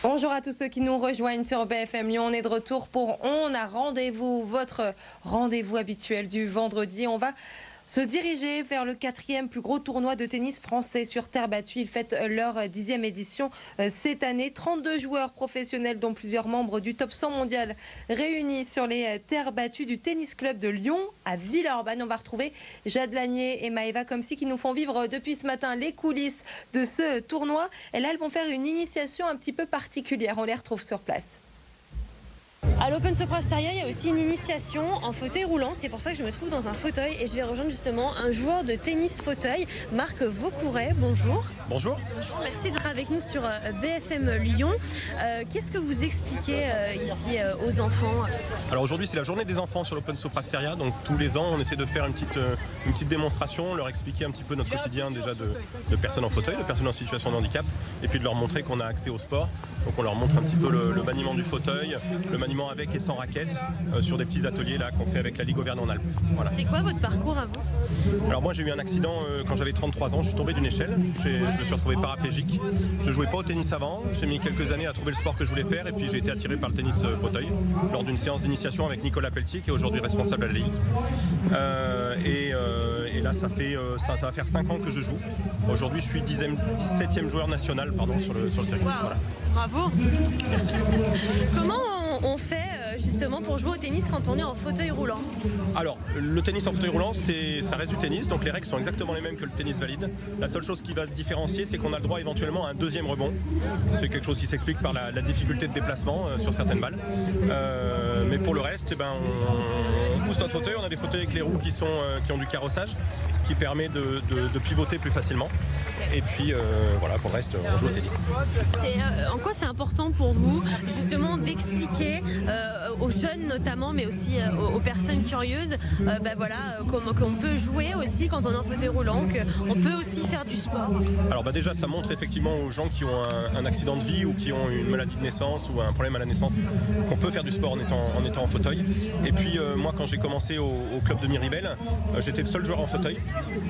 Bonjour à tous ceux qui nous rejoignent sur BFM Lyon. On est de retour pour On a rendez-vous, votre rendez-vous habituel du vendredi. On va se diriger vers le 4e plus gros tournoi de tennis français sur terre battue. Ils fêtent leur 10e édition cette année. 32 joueurs professionnels, dont plusieurs membres du top 100 mondial, réunis sur les terres battues du tennis club de Lyon à Villeurbanne. On va retrouver Jade Lanier et Maëva Komsi qui nous font vivre depuis ce matin les coulisses de ce tournoi. Et là, elles vont faire une initiation un petit peu particulière. On les retrouve sur place. À l'Open Sopra Steria, il y a aussi une initiation en fauteuil roulant. C'est pour ça que je me trouve dans un fauteuil et je vais rejoindre justement un joueur de tennis fauteuil, Marc Vaucouret. Bonjour. Bonjour. Merci d'être avec nous sur BFM Lyon. Qu'est-ce que vous expliquez ici aux enfants? Alors aujourd'hui, c'est la journée des enfants sur l'Open Sopra Steria. Donc tous les ans, on essaie de faire une petite démonstration, leur expliquer un petit peu notre quotidien déjà de personnes en fauteuil, de personnes en situation de handicap, et puis de leur montrer qu'on a accès au sport. Donc on leur montre un petit peu le maniement du fauteuil, le maniement avec et sans raquette, sur des petits ateliers là qu'on fait avec la Ligue Auvergne-Rhône-Alpes. Voilà. C'est quoi votre parcours à vous? Alors moi j'ai eu un accident quand j'avais 33 ans, je suis tombé d'une échelle, je me suis retrouvé paraplégique. Je jouais pas au tennis avant, j'ai mis quelques années à trouver le sport que je voulais faire et puis j'ai été attiré par le tennis fauteuil lors d'une séance d'initiation avec Nicolas Pelletier qui est aujourd'hui responsable à la Ligue. Et là ça va faire 5 ans que je joue. Aujourd'hui je suis 17e joueur national sur le circuit. Wow. Voilà. Bravo. Merci. Comment on fait justement pour jouer au tennis quand on est en fauteuil roulant? Alors, le tennis en fauteuil roulant, ça reste du tennis, donc les règles sont exactement les mêmes que le tennis valide. La seule chose qui va différencier, c'est qu'on a le droit éventuellement à un deuxième rebond. C'est quelque chose qui s'explique par la difficulté de déplacement sur certaines balles. Mais pour le reste, on pousse notre fauteuil. On a des fauteuils avec les roues qui ont du carrossage, ce qui permet de pivoter plus facilement. Et puis voilà, pour le reste, on joue au tennis. En quoi c'est important pour vous justement d'expliquer aux jeunes notamment, mais aussi aux personnes curieuses, qu'on peut jouer aussi quand on est en fauteuil roulant, qu'on peut aussi faire du sport? Alors déjà, ça montre effectivement aux gens qui ont un accident de vie ou qui ont une maladie de naissance ou un problème à la naissance qu'on peut faire du sport en étant en fauteuil. Et puis moi, quand j'ai commencé au club de Miribel, j'étais le seul joueur en fauteuil.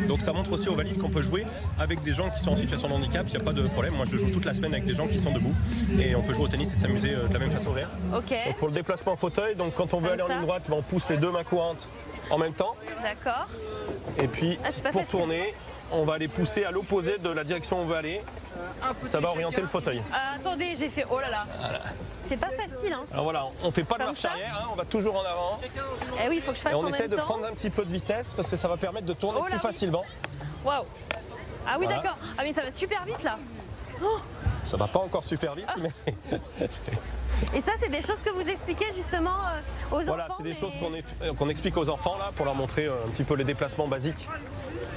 Donc ça montre aussi aux valides qu'on peut jouer avec des gens qui sont en situation de handicap, il n'y a pas de problème. Moi je joue toute la semaine avec des gens qui sont debout et on peut jouer au tennis et s'amuser de la même façon vert. Ok. Donc pour le déplacement en fauteuil, donc quand on veut aller en ligne droite, on pousse les deux mains courantes en même temps. D'accord. Et puis pour facile. Tourner, on va les pousser à l'opposé de la direction où on veut aller. Ça va orienter le fauteuil. Attendez, j'ai fait oh là là. Voilà. C'est pas facile hein. Alors voilà, on fait pas de Comme marche ça arrière, on va toujours en avant. Eh oui, il faut que je fasse et en on même essaie de temps. prendre un petit peu de vitesse parce que ça va permettre de tourner plus facilement. Waouh. Ah oui, Voilà. d'accord. Ah mais ça va super vite là. Oh. Ça va pas encore super vite, mais... Et ça, c'est des choses que vous expliquez justement aux Voilà, enfants? c'est des choses qu'on explique aux enfants là pour leur montrer un petit peu les déplacements basiques.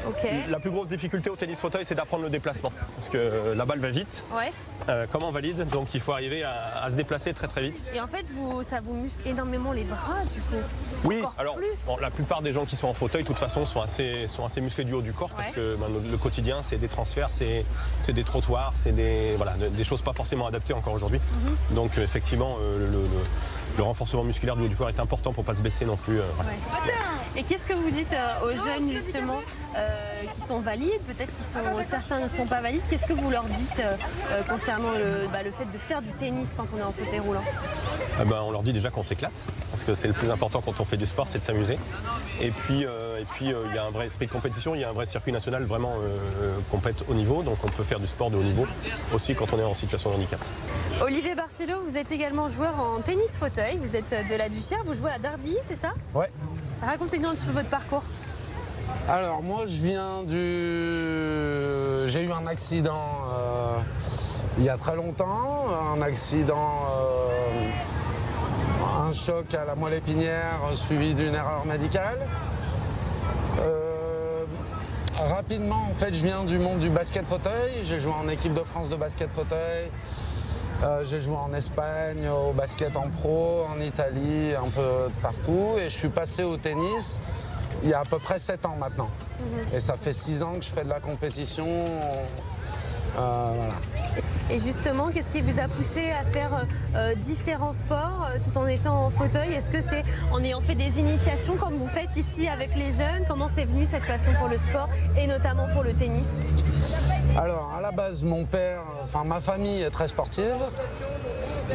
Ok. La plus grosse difficulté au tennis fauteuil, c'est d'apprendre le déplacement. Parce que la balle va vite, Ouais. comme en valide, donc il faut arriver à se déplacer très très vite. Et en fait, ça vous muscle énormément les bras du coup. Oui, Encore alors plus. bon, la plupart des gens qui sont en fauteuil, de toute façon, sont assez musclés du haut du corps parce que le quotidien, c'est des transferts, c'est des trottoirs, c'est des choses pas forcément adaptées encore aujourd'hui. Donc effectivement, le renforcement musculaire du haut du corps est important pour pas se baisser non plus. Voilà. Ouais. Et qu'est-ce que vous dites aux jeunes justement qui sont valides, peut-être certains ne sont pas valides, qu'est-ce que vous leur dites concernant le fait de faire du tennis quand on est en fauteuil roulant? On leur dit déjà qu'on s'éclate, parce que c'est le plus important quand on fait du sport, c'est de s'amuser. Et puis il y a un vrai esprit de compétition, il y a un vrai circuit national vraiment compète haut niveau, donc on peut faire du sport de haut niveau aussi quand on est en situation de handicap. Olivier Barcelo, vous êtes également joueur en tennis fauteuil, vous êtes de la Duchère, vous jouez à Dardilly, c'est ça? Ouais. Racontez-nous un petit peu votre parcours. Alors moi je viens j'ai eu un accident il y a très longtemps, un choc à la moelle épinière suivi d'une erreur médicale. Rapidement en fait je viens du monde du basket fauteuil, j'ai joué en équipe de France de basket fauteuil. J'ai joué en Espagne, au basket en pro, en Italie, un peu partout. Et je suis passé au tennis il y a à peu près 7 ans maintenant. Et ça fait 6 ans que je fais de la compétition. Voilà. Et justement, qu'est-ce qui vous a poussé à faire différents sports tout en étant en fauteuil? Est-ce que c'est en ayant fait des initiations comme vous faites ici avec les jeunes? Comment c'est venu cette passion pour le sport et notamment pour le tennis? Alors, à la base, ma famille est très sportive.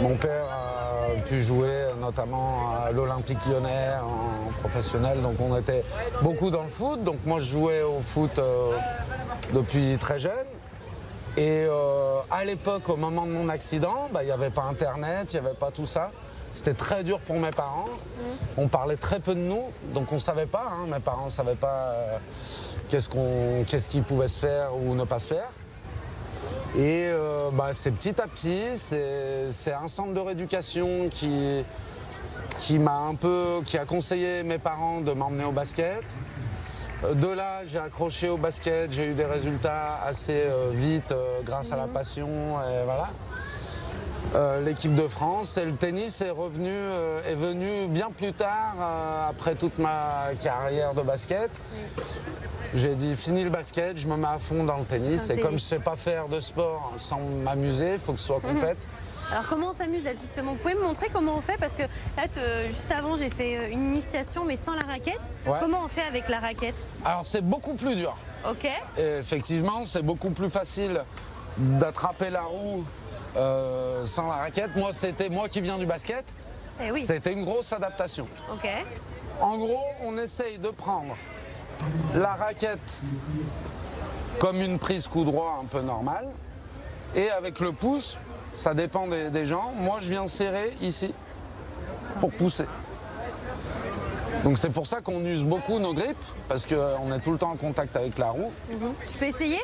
Mon père a pu jouer notamment à l'Olympique Lyonnais en professionnel, donc on était beaucoup dans le foot. Donc moi je jouais au foot depuis très jeune. Et à l'époque, au moment de mon accident, il n'y avait pas Internet, il n'y avait pas tout ça. C'était très dur pour mes parents. On parlait très peu de nous, donc on ne savait pas. Mes parents ne savaient pas qu'est-ce qui pouvait se faire ou ne pas se faire. Et c'est petit à petit, c'est un centre de rééducation qui a conseillé mes parents de m'emmener au basket. De là, j'ai accroché au basket, j'ai eu des résultats assez vite grâce à la passion, et voilà. L'équipe de France et le tennis est venu bien plus tard, après toute ma carrière de basket. J'ai dit fini le basket, je me mets à fond dans le tennis. Et comme je ne sais pas faire de sport sans m'amuser, il faut que ce soit complète. Alors comment on s'amuse là justement? Vous pouvez me montrer comment on fait? Parce que là, juste avant, j'ai fait une initiation mais sans la raquette. Ouais. Comment on fait avec la raquette? Alors c'est beaucoup plus dur. Ok. Et effectivement, c'est beaucoup plus facile d'attraper la roue sans la raquette. Moi, c'était moi qui viens du basket. Eh oui. C'était une grosse adaptation. Ok. En gros, on essaye de prendre la raquette comme une prise coup droit un peu normale. Et avec le pouce, ça dépend des gens. Moi, je viens serrer ici pour pousser. Donc c'est pour ça qu'on use beaucoup nos grippes, parce qu'on est tout le temps en contact avec la roue. Je peux essayer?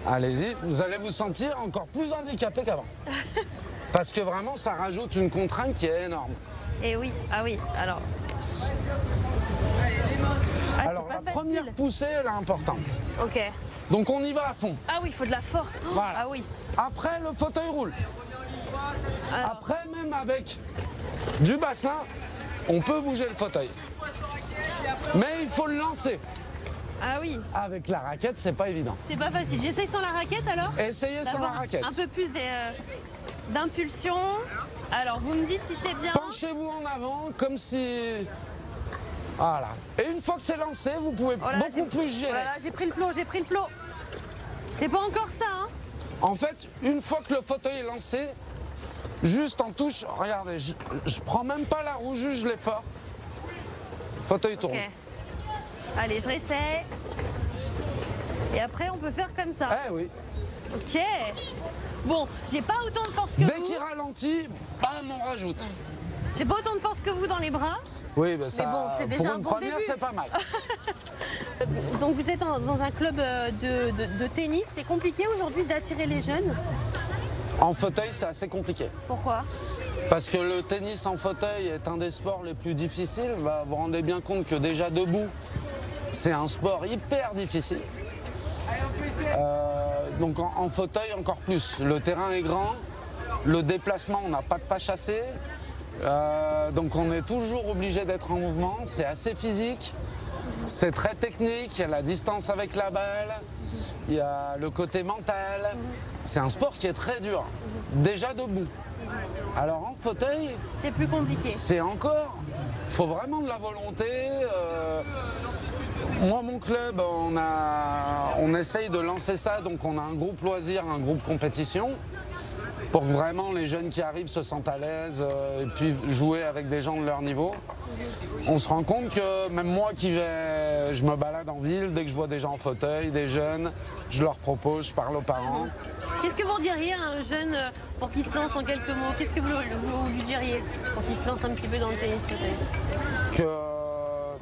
Allez-y, vous allez vous sentir encore plus handicapé qu'avant. Parce que vraiment, ça rajoute une contrainte qui est énorme. Et oui, ah oui, alors... Alors la première poussée, elle est importante. Ok. Donc on y va à fond. Ah oui, il faut de la force. Voilà. Ah oui. Après, le fauteuil roule. Alors... Après, même avec du bassin, on peut bouger le fauteuil. Mais il faut le lancer. Ah oui. Avec la raquette, c'est pas évident. C'est pas facile. J'essaye sans la raquette alors? Essayez sans la raquette. Un peu plus d'impulsion. Alors, vous me dites si c'est bien. Penchez-vous en avant, comme si... Voilà. Et une fois que c'est lancé, vous pouvez beaucoup plus gérer. Voilà, j'ai pris le plot, C'est pas encore ça, hein? En fait, une fois que le fauteuil est lancé, juste en touche, regardez, je prends même pas la roue, juste je l'ai fort. Fauteuil tourne. Okay. Allez, je réessaye. Et après, on peut faire comme ça. Eh oui. Ok. Bon, j'ai pas autant de force que vous. Dès qu'il ralentit, bam, on rajoute. J'ai pas autant de force que vous dans les bras. Oui, ben ça, mais bon, c'est déjà pour un une bon première, début. c'est pas mal. Donc vous êtes dans un club de tennis. C'est compliqué aujourd'hui d'attirer les jeunes? En fauteuil, c'est assez compliqué. Pourquoi? Parce que le tennis en fauteuil est un des sports les plus difficiles. Vous vous rendez bien compte que déjà debout, c'est un sport hyper difficile. Donc en fauteuil, encore plus. Le terrain est grand, le déplacement, on n'a pas de pas chassé. Donc on est toujours obligé d'être en mouvement. C'est assez physique, c'est très technique. Il y a la distance avec la balle, il y a le côté mental. C'est un sport qui est très dur, déjà debout. Alors en fauteuil, c'est plus compliqué. C'est encore, il faut vraiment de la volonté. Moi, mon club, on essaye de lancer ça, donc on a un groupe loisir, un groupe compétition, pour que vraiment les jeunes qui arrivent se sentent à l'aise et puis jouer avec des gens de leur niveau. On se rend compte que même moi je me balade en ville, dès que je vois des gens en fauteuil, des jeunes, je leur propose, je parle aux parents. Qu'est-ce que vous diriez à un jeune pour qu'il se lance en quelques mots? Qu'est-ce que vous lui diriez pour qu'il se lance un petit peu dans le tennis peut-être? Que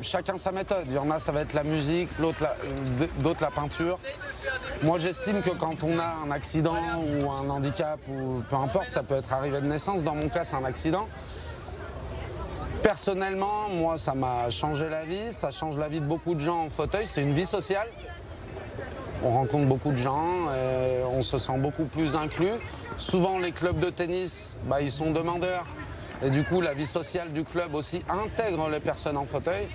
chacun sa méthode. Il y en a, ça va être la musique, d'autres la peinture. Moi, j'estime que quand on a un accident ou un handicap, ou peu importe, ça peut être arrivé de naissance. Dans mon cas, c'est un accident. Personnellement, moi, ça m'a changé la vie. Ça change la vie de beaucoup de gens en fauteuil. C'est une vie sociale. On rencontre beaucoup de gens, et on se sent beaucoup plus inclus. Souvent, les clubs de tennis, ils sont demandeurs. Et du coup, la vie sociale du club aussi intègre les personnes en fauteuil.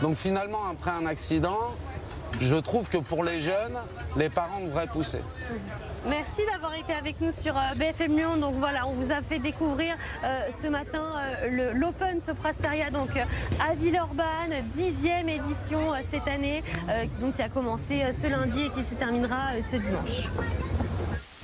Donc finalement, après un accident, je trouve que pour les jeunes, les parents devraient pousser. Merci d'avoir été avec nous sur BFM Lyon. Donc voilà, on vous a fait découvrir ce matin l'Open Soprasteria donc à Villeurbanne, 10e édition cette année, donc qui a commencé ce lundi et qui se terminera ce dimanche.